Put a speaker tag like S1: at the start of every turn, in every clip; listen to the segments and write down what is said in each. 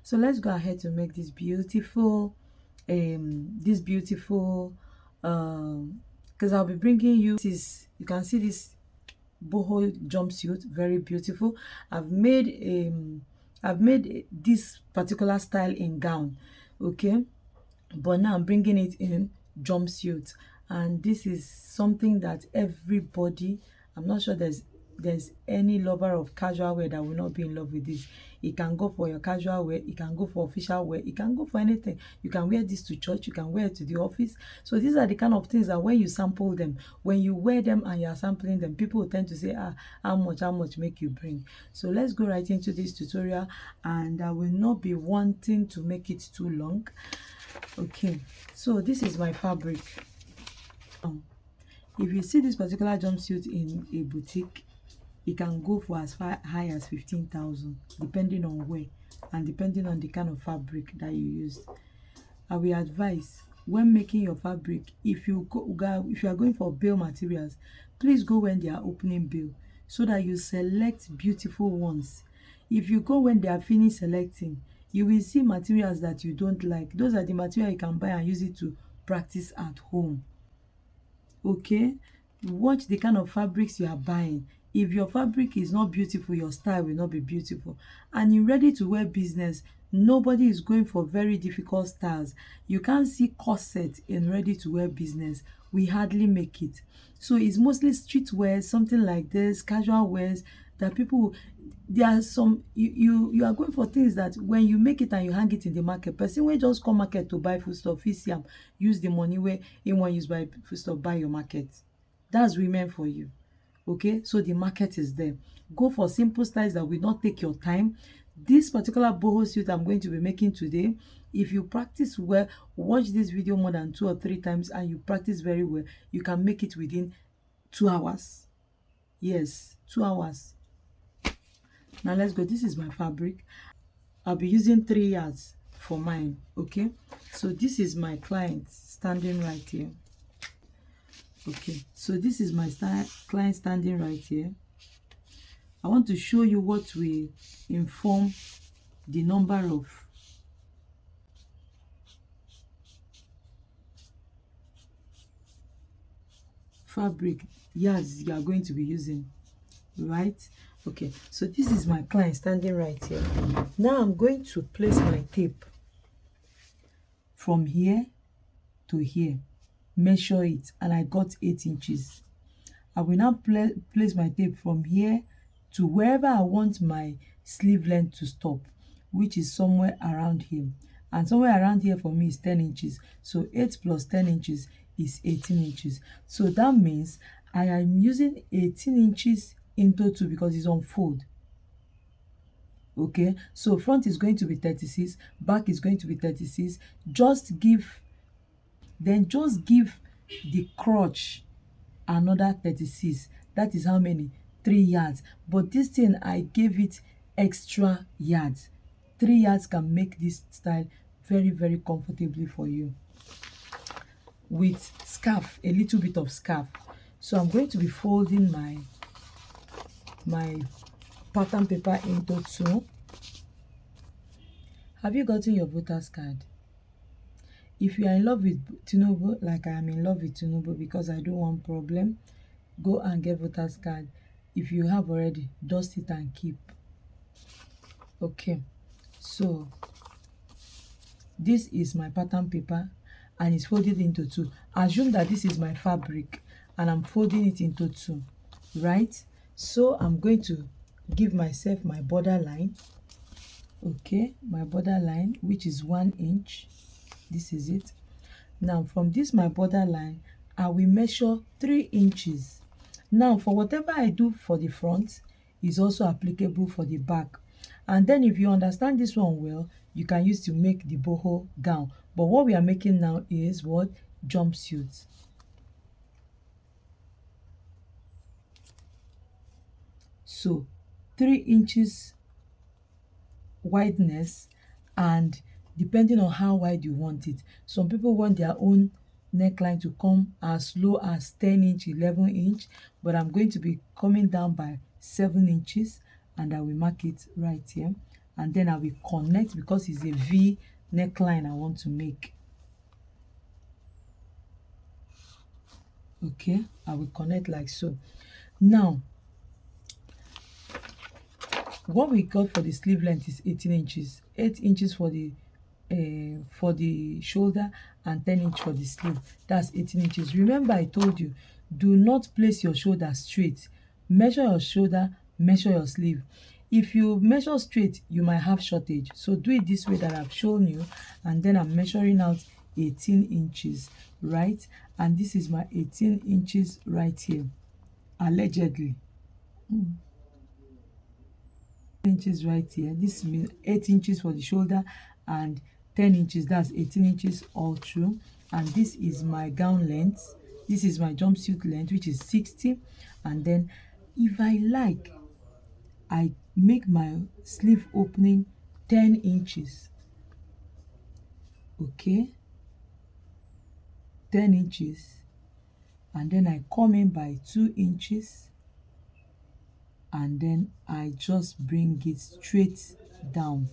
S1: So let's go ahead to make this beautiful because I'll be bringing you this. You can see this boho jumpsuit, very beautiful. I've made this particular style in gown, okay, but now I'm bringing it in jumpsuit, and this is something that everybody, I'm not sure there's any lover of casual wear that will not be in love with this. It can go for your casual wear, it can go for official wear, it can go for anything. You can wear this to church, you can wear it to the office. So these are the kind of things that when you sample them, when you wear them and you're sampling them, people will tend to say, how much make you bring. So let's go right into this tutorial, and I will not be wanting to make it too long. Okay, so this is my fabric. If you see this particular jumpsuit in a boutique, it can go for as high as 15,000, depending on where and depending on the kind of fabric that you use. I will advise, when making your fabric, if you are going for bale materials, please go when they are opening bale, so that you select beautiful ones. If you go when they are finished selecting, you will see materials that you don't like. Those are the material you can buy and use it to practice at home. Okay, watch the kind of fabrics you are buying. If your fabric is not beautiful, your style will not be beautiful. And in ready to wear business, nobody is going for very difficult styles. You can't see corset in ready to wear business. We hardly make it. So it's mostly streetwear, something like this, casual wears that people, there are some, you are going for things that when you make it and you hang it in the market, person will just come market to buy food stuff, use the money where he want use buy food stuff, buy your market. That's women for you. Okay, so the market is there. Go for simple styles that will not take your time. This particular boho suit I'm going to be making today, if you practice well, watch this video more than 2 or 3 times and you practice very well, you can make it within 2 hours. Yes, 2 hours. Now let's go. This is my fabric. I'll be using 3 yards for mine. Okay, so this is my client standing right here. Okay, so this is my client standing right here. I want to show you what will inform the number of fabric yards you are going to be using, right? Okay, so this is my client standing right here. Now I'm going to place my tape from here to here, measure it, and I got 8 inches. I will now place my tape from here to wherever I want my sleeve length to stop, which is somewhere around here. And somewhere around here for me is 10 inches. So 8 plus 10 inches is 18 inches. So that means I am using 18 inches in total because it's on fold. Okay, so front is going to be 36, back is going to be 36. Just give the crotch another 36. That is how many? 3 yards. But this thing, I gave it extra yards. 3 yards can make this style very, very comfortably for you. With scarf, a little bit of scarf. So I'm going to be folding my pattern paper into 2. Have you gotten your voter's card? If you are in love with Tinubu, like I am in love with Tinubu because I don't want problem, go and get voter's card. If you have already, dust it and keep. Okay, so this is my pattern paper and it's folded into 2. Assume that this is my fabric and I'm folding it into 2, right? So I'm going to give myself my border line. Okay, my border line, which is 1 inch. This is it. Now from this my border line, I will measure 3 inches. Now for whatever I do for the front is also applicable for the back. And then if you understand this one well, you can use to make the boho gown. But what we are making now is what? Jumpsuit. So 3 inches wideness, and depending on how wide you want it. Some people want their own neckline to come as low as 10 inch, 11 inch, but I'm going to be coming down by 7 inches, and I will mark it right here. and then I will connect because it's a V neckline I want to make. Okay, I will connect like so. Now what we got for the sleeve length is 18 inches, 8 inches for the shoulder and 10 inch for the sleeve. That's 18 inches. Remember I told you, do not place your shoulder straight. Measure your shoulder, measure your sleeve. If you measure straight, you might have shortage, so do it this way that I've shown you, and then I'm measuring out 18 inches, right? And this is my 18 inches right here, allegedly. 8 inches right here. This means 8 inches for the shoulder and 10 inches, that's 18 inches all through. And this is my gown length, this is my jumpsuit length, which is 60. And then if I like, I make my sleeve opening 10 inches. Okay, 10 inches, and then I come in by 2 inches, and then I just bring it straight down.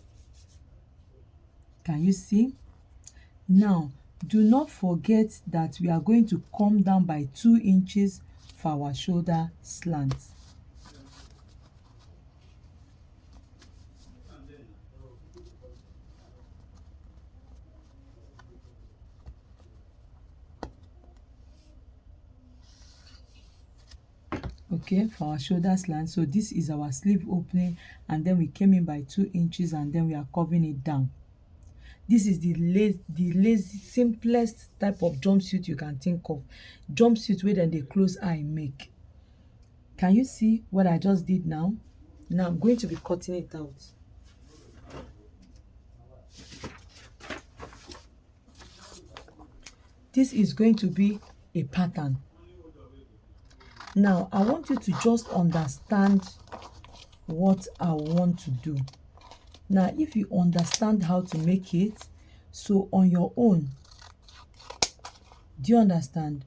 S1: Can you see? Now do not forget that we are going to come down by 2 inches for our shoulder slant. Okay, for our shoulder slant. So this is our sleeve opening, and then we came in by 2 inches, and then we are covering it down. This is the lazy simplest type of jumpsuit you can think of. Jumpsuit wey dem dey close eye make. Can you see what I just did now? Now I'm going to be cutting it out. This is going to be a pattern. Now I want you to just understand what I want to do. Now if you understand how to make it, so on your own, do you understand?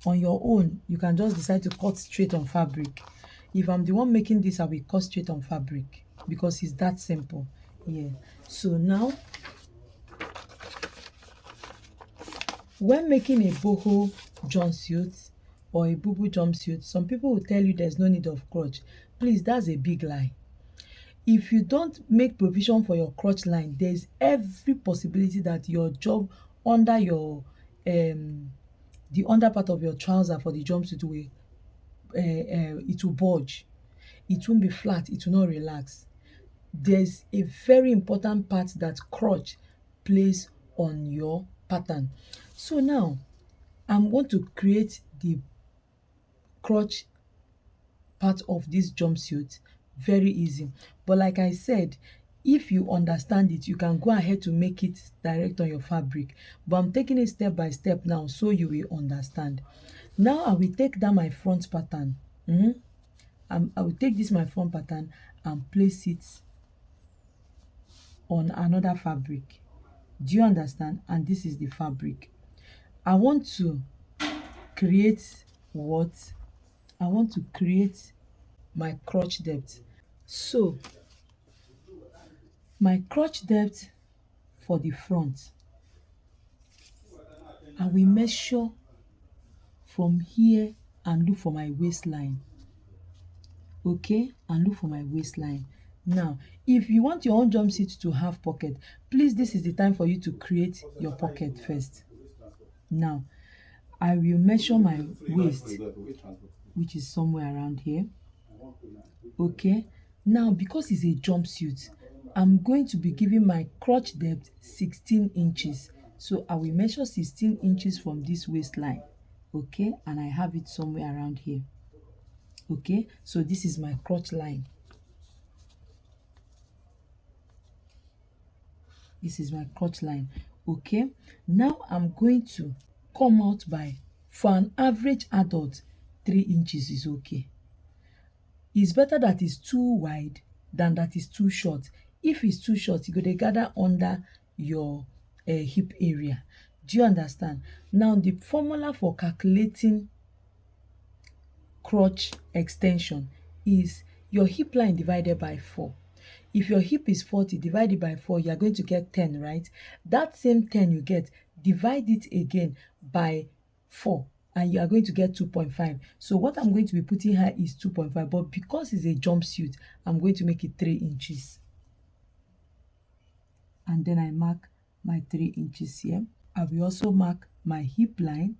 S1: On your own, you can just decide to cut straight on fabric. If I'm the one making this, I will cut straight on fabric because it's that simple. Yeah. So now, when making a boho jumpsuit or a boo-boo jumpsuit, some people will tell you there's no need of crotch. Please, that's a big lie. If you don't make provision for your crotch line, there's every possibility that your job under your the under part of your trouser for the jumpsuit will it will bulge. It won't be flat, it will not relax. There's a very important part that crotch plays on your pattern. So now I'm going to create the crotch part of this jumpsuit. Very easy, but like I said, if you understand it, you can go ahead to make it direct on your fabric, but I'm taking it step by step now so you will understand. Now I will take down my front pattern. I will take this my front pattern and place it on another fabric. Do you understand? And this is the fabric. I want to create what? I want to create my crotch depth. So my crotch depth for the front, I will measure from here and look for my waistline. Okay, and look for my waistline. Now if you want your own jumpsuit to have pocket, please, this is the time for you to create your pocket first. Now I will measure my waist, which is somewhere around here. Okay, now because it's a jumpsuit, I'm going to be giving my crotch depth 16 inches. So I will measure 16 inches from this waistline. Okay, and I have it somewhere around here. Okay, so this is my crotch line. This is my crotch line. Okay, now I'm going to come out by, for an average adult, 3 inches is okay. It's better that is too wide than that is too short. If it's too short, you go to gather under your hip area. Do you understand? Now the formula for calculating crotch extension is your hip line divided by 4. if your hip is 40, divide it by 4, you are going to get 10, right? That same 10 you get, divide it again by 4, and you are going to get 2.5. So what I'm going to be putting here is 2.5, but because it's a jumpsuit, I'm going to make it 3 inches. And then I mark my 3 inches here. I will also mark my hip line,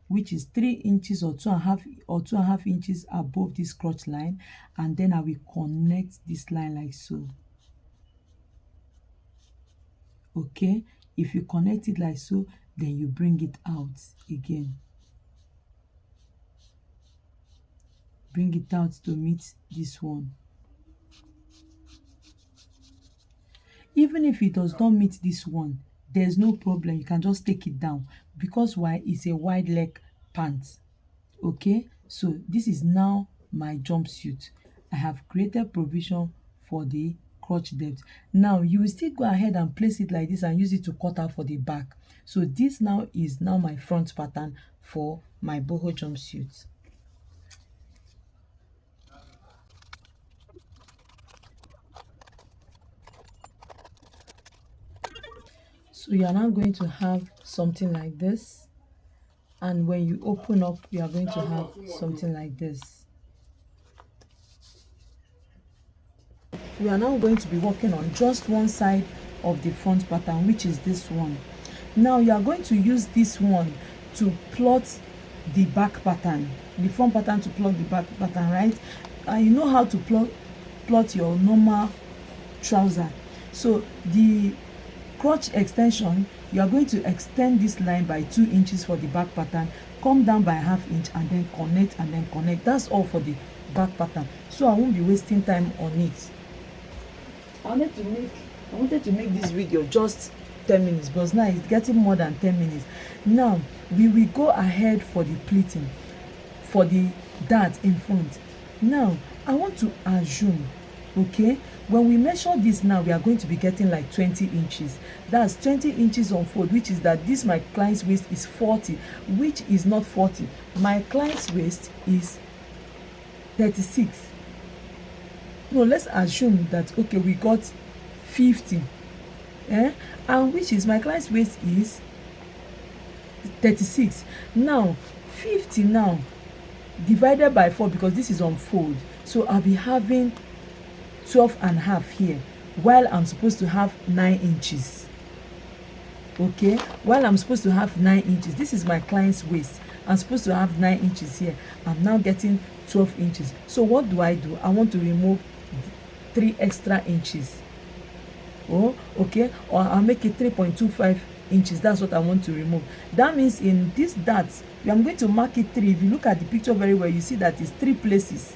S1: which is 3 inches or 2.5 inches above this crotch line, and then I will connect this line like so. Okay, if you connect it like so, then you bring it out again. Bring it out to meet this one. Even if it does not meet this one, there's no problem. You can just take it down, because why? It's a wide leg pants. Okay, so this is now my jumpsuit. I have created provision for the crotch depth. Now you will still go ahead and place it like this and use it to cut out for the back. So this now is my front pattern for my boho jumpsuit. So you are now going to have something like this, and when you open up, you are going to have something like this. We are now going to be working on just one side of the front pattern, which is this one. Now you are going to use this one to plot the back pattern, the front pattern to plot the back pattern, right? And you know how to plot your normal trouser. So the crotch extension, you are going to extend this line by 2 inches for the back pattern, come down by 1/2 inch, and then connect and then connect. That's all for the back pattern, so I won't be wasting time on it. I wanted to make this video just 10 minutes, but now it's getting more than 10 minutes. Now we will go ahead for the pleating, for the dart in front. Now I want to assume, okay, when we measure this now, we are going to be getting like 20 inches. That's 20 inches on fold, which is that this my client's waist is 40, which is not 40. My client's waist is 36. No, let's assume that, okay, we got 50, and which is my client's waist is 36. Now 50 now divided by 4, because this is on fold, so I'll be having 12.5 here, while I'm supposed to have 9 inches. Okay, while I'm supposed to have 9 inches, this is my client's waist. I'm supposed to have 9 inches here. I'm now getting 12 inches. So what do? I want to remove 3 extra inches. Oh, okay, or I'll make it 3.25 inches. That's what I want to remove. That means in this dart, I'm going to mark it 3. If you look at the picture very well, you see that it's 3 places.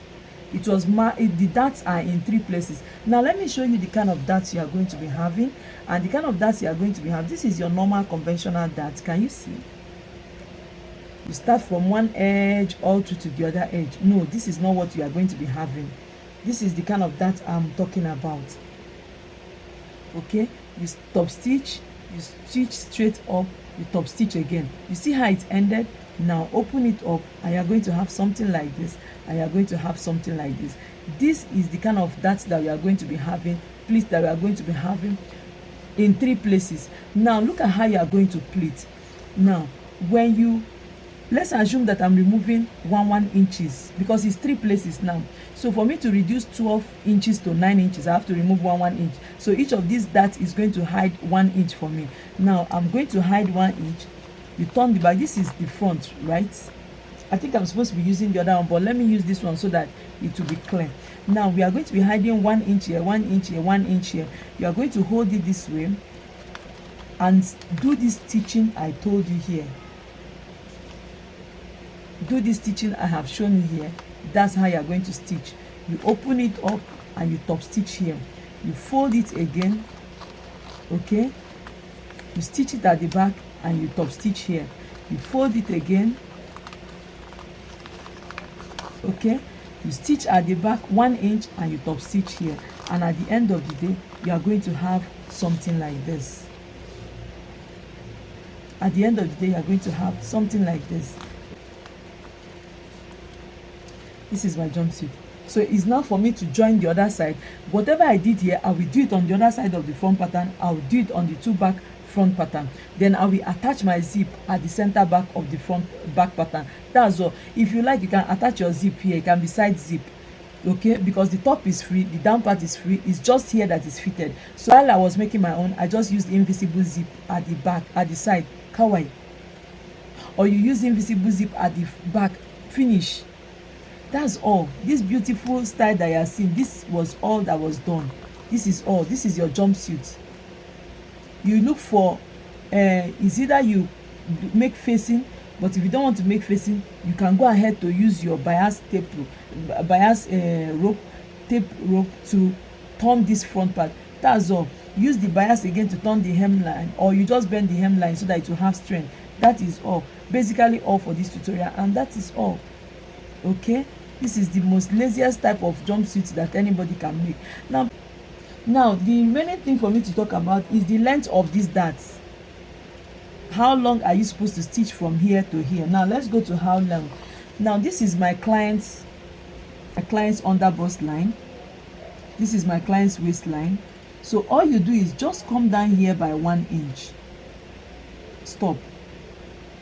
S1: It was the darts are in 3 places. Now let me show you the kind of darts you are going to be having, and the kind of darts you are going to be having. This is your normal conventional dart. Can you see? You start from one edge all to the other edge. No, this is not what you are going to be having. This is the kind of dart I'm talking about. Okay, you top stitch, you stitch straight up, you top stitch again. You see how it ended? Now open it up, and you're going to have something like this, and you're going to have something like this. This is the kind of darts that we are going to be having, pleats that we are going to be having in 3 places. Now look at how you are going to pleat. Now when you, let's assume that I'm removing 1 inches, because it's 3 places now. So for me to reduce 12 inches to 9 inches, I have to remove 1 inch. So each of these darts is going to hide 1 inch for me. Now I'm going to hide 1 inch. You turn the back. This is the front, right? I think I'm supposed to be using the other one, but let me use this one so that it will be clear. Now we are going to be hiding 1 inch here, 1 inch here, 1 inch here. You are going to hold it this way and do this stitching I told you here. Do this stitching I have shown you here. That's how you are going to stitch. You open it up and you top stitch here. You fold it again, okay? You stitch it at the back and you top stitch here. You fold it again, okay? You stitch at the back 1 inch and you top stitch here. And at the end of the day, you are going to have something like this. At the end of the day, you are going to have something like this. This is my jumpsuit. So it's now for me to join the other side. Whatever I did here, I will do it on the other side of the front pattern. I will do it on the 2 back front pattern. Then I will attach my zip at the center back of the front back pattern. That's all. If you like, you can attach your zip here. It can be side zip, okay, because the top is free, the down part is free. It's just here that is fitted. So while I was making my own, I just used invisible zip at the back, at the side. Kawaii. Or you use invisible zip at the back. Finish. That's all. This beautiful style that you are seeing, this was all that was done. This is all. This is your jumpsuit. You look for is either you make facing, but if you don't want to make facing, you can go ahead to use your bias tape rope to turn this front part. That's all. Use the bias again to turn the hemline, or you just bend the hemline so that it will have strength. That is all. Basically all for this tutorial, and that is all. Okay, this is the most laziest type of jumpsuit that anybody can make. Now the remaining thing for me to talk about is the length of these darts. How long are you supposed to stitch from here to here? Now let's go to how long. Now this is my client's underbust line. This is my client's waistline. So all you do is just come down here by 1 inch. Stop.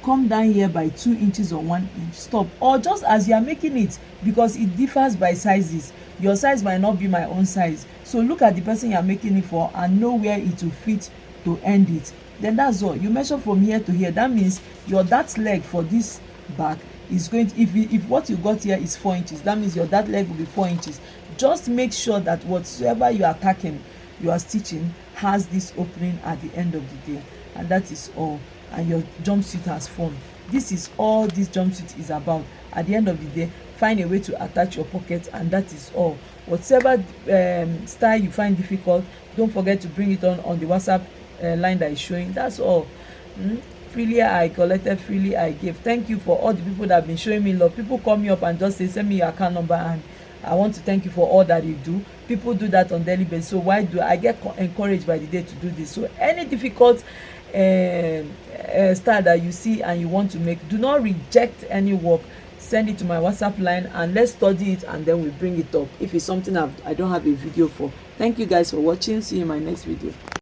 S1: Come down here by 2 inches or 1 inch. Stop. Or just as you are making it, because it differs by sizes. Your size might not be my own size. So look at the person you are making it for and know where it will fit to end it. Then that's all. You measure from here to here. That means your dart leg for this back is going to, if what you got here is 4 inches, that means your dart leg will be 4 inches. Just make sure that whatsoever you are attacking, you are stitching, has this opening at the end of the day, and that is all. And your jumpsuit has formed. This is all this jumpsuit is about. At the end of the day, find a way to attach your pocket, and that is all. Whatever style you find difficult, don't forget to bring it on the WhatsApp line that is showing. That's all. Freely I collected, freely I gave. Thank you for all the people that have been showing me love. People call me up and just say, send me your account number, and I want to thank you for all that you do. People do that on daily basis. So why do I get encouraged by the day to do this? So any difficult style that you see and you want to make, do not reject any work. Send it to my WhatsApp line and let's study it, and then we bring it up if it's something I don't have a video for. Thank you guys for watching. See you in my next video.